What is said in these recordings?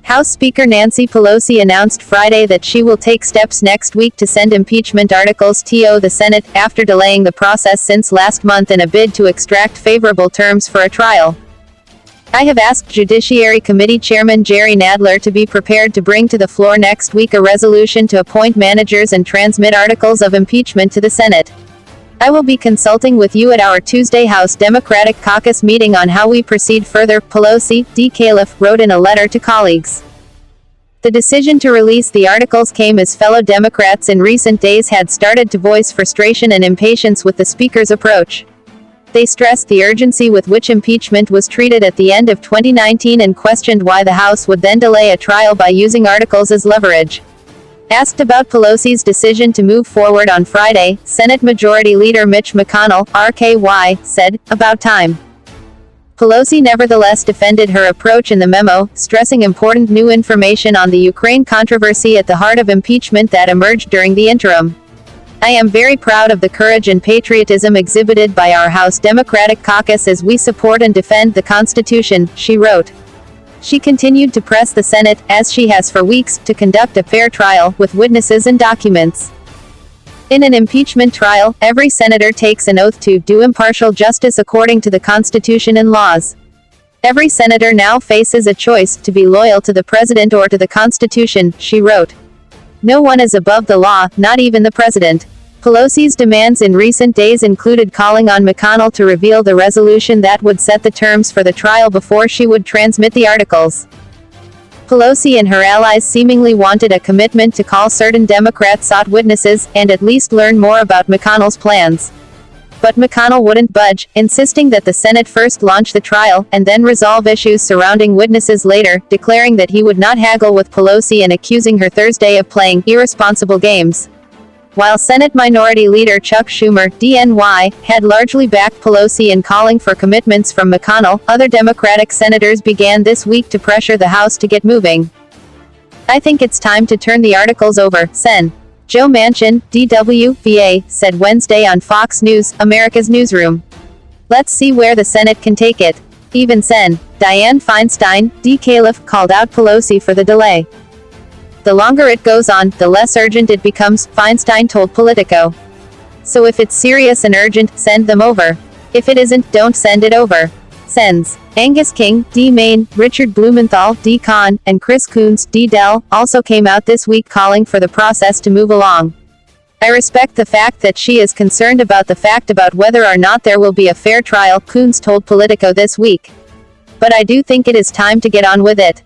House Speaker Nancy Pelosi announced Friday that she will take steps next week to send impeachment articles to the Senate, after delaying the process since last month in a bid to extract favorable terms for a trial. I have asked Judiciary Committee Chairman Jerry Nadler to be prepared to bring to the floor next week a resolution to appoint managers and transmit articles of impeachment to the Senate. I will be consulting with you at our Tuesday House Democratic Caucus meeting on how we proceed further, Pelosi, D-Calif, wrote in a letter to colleagues. The decision to release the articles came as fellow Democrats in recent days had started to voice frustration and impatience with the Speaker's approach. They stressed the urgency with which impeachment was treated at the end of 2019 and questioned why the House would then delay a trial by using articles as leverage. Asked about Pelosi's decision to move forward on Friday, Senate Majority Leader Mitch McConnell, RKY, said, "About time." Pelosi nevertheless defended her approach in the memo, stressing important new information on the Ukraine controversy at the heart of impeachment that emerged during the interim. "I am very proud of the courage and patriotism exhibited by our House Democratic Caucus as we support and defend the Constitution," she wrote. She continued to press the Senate, as she has for weeks, to conduct a fair trial, with witnesses and documents. In an impeachment trial, every senator takes an oath to do impartial justice according to the Constitution and laws. Every senator now faces a choice, to be loyal to the president or to the Constitution, she wrote. No one is above the law, not even the president. Pelosi's demands in recent days included calling on McConnell to reveal the resolution that would set the terms for the trial before she would transmit the articles. Pelosi and her allies seemingly wanted a commitment to call certain Democrat-sought witnesses, and at least learn more about McConnell's plans. But McConnell wouldn't budge, insisting that the Senate first launch the trial, and then resolve issues surrounding witnesses later, declaring that he would not haggle with Pelosi and accusing her Thursday of playing irresponsible games. While Senate Minority Leader Chuck Schumer, DNY, had largely backed Pelosi in calling for commitments from McConnell, other Democratic senators began this week to pressure the House to get moving. "I think it's time to turn the articles over," Sen. Joe Manchin, DW, VA, said Wednesday on Fox News, America's newsroom. "Let's see where the Senate can take it." Even Sen. Dianne Feinstein, D-Calif, called out Pelosi for the delay. "The longer it goes on, the less urgent it becomes," Feinstein told Politico. "So if it's serious and urgent, send them over. If it isn't, don't send it over." Sens. Angus King, D. Maine, Richard Blumenthal, D. Con, and Chris Coons, D. Dell, also came out this week calling for the process to move along. "I respect the fact that she is concerned about the fact about whether or not there will be a fair trial," Coons told Politico this week. "But I do think it is time to get on with it."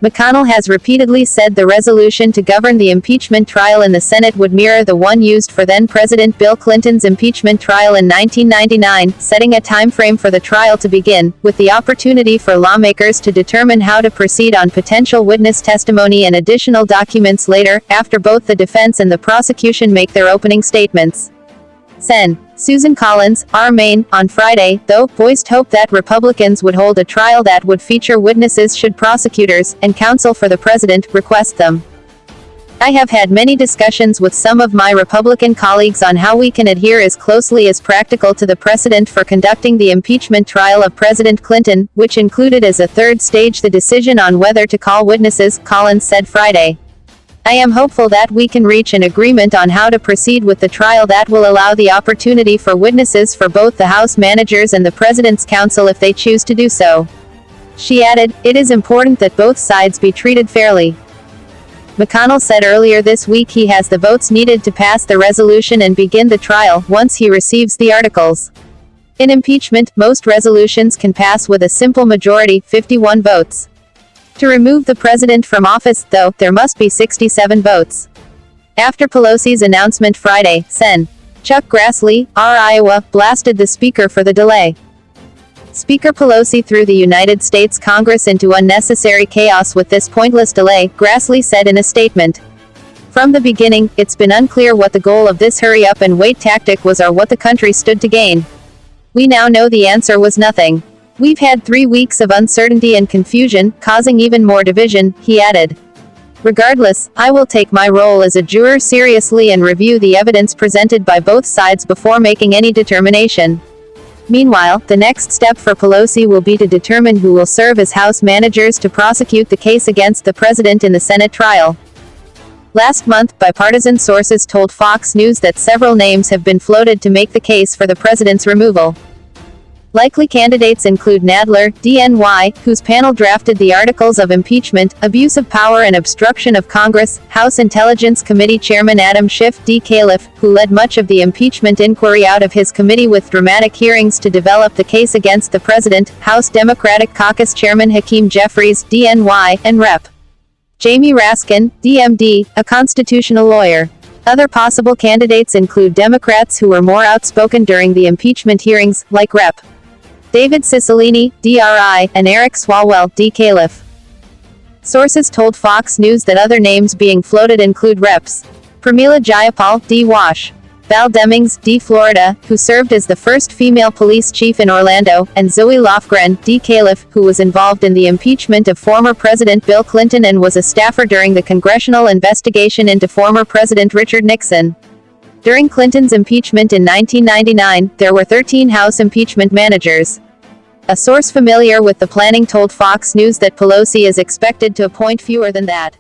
McConnell has repeatedly said the resolution to govern the impeachment trial in the Senate would mirror the one used for then-President Bill Clinton's impeachment trial in 1999, setting a timeframe for the trial to begin, with the opportunity for lawmakers to determine how to proceed on potential witness testimony and additional documents later, after both the defense and the prosecution make their opening statements. Sen. Susan Collins, R. Maine, on Friday, though, voiced hope that Republicans would hold a trial that would feature witnesses should prosecutors, and counsel for the president, request them. "I have had many discussions with some of my Republican colleagues on how we can adhere as closely as practical to the precedent for conducting the impeachment trial of President Clinton, which included as a third stage the decision on whether to call witnesses," Collins said Friday. "I am hopeful that we can reach an agreement on how to proceed with the trial that will allow the opportunity for witnesses for both the House managers and the President's counsel if they choose to do so." She added, "It is important that both sides be treated fairly." McConnell said earlier this week he has the votes needed to pass the resolution and begin the trial, once he receives the articles. In impeachment, most resolutions can pass with a simple majority, 51 votes. To remove the president from office, though, there must be 67 votes. After Pelosi's announcement Friday, Sen. Chuck Grassley, R. Iowa, blasted the Speaker for the delay. Speaker Pelosi threw the United States Congress into unnecessary chaos with this pointless delay, Grassley said in a statement. "From the beginning, it's been unclear what the goal of this hurry-up-and-wait tactic was or what the country stood to gain. We now know the answer was nothing. We've had 3 weeks of uncertainty and confusion, causing even more division," he added. "Regardless, I will take my role as a juror seriously and review the evidence presented by both sides before making any determination." Meanwhile, the next step for Pelosi will be to determine who will serve as House managers to prosecute the case against the president in the Senate trial. Last month, bipartisan sources told Fox News that several names have been floated to make the case for the president's removal. Likely candidates include Nadler, DNY, whose panel drafted the articles of impeachment, abuse of power and obstruction of Congress, House Intelligence Committee Chairman Adam Schiff, D-Calif, who led much of the impeachment inquiry out of his committee with dramatic hearings to develop the case against the president, House Democratic Caucus Chairman Hakeem Jeffries, DNY, and Rep. Jamie Raskin, DMD, a constitutional lawyer. Other possible candidates include Democrats who were more outspoken during the impeachment hearings, like Rep. David Cicilline, DRI, and Eric Swalwell, D-Calif. Sources told Fox News that other names being floated include Reps. Pramila Jayapal, D. Wash. Val Demings, D. Florida, who served as the first female police chief in Orlando, and Zoe Lofgren, D-Calif, who was involved in the impeachment of former President Bill Clinton and was a staffer during the congressional investigation into former President Richard Nixon. During Clinton's impeachment in 1999, there were 13 House impeachment managers. A source familiar with the planning told Fox News that Pelosi is expected to appoint fewer than that.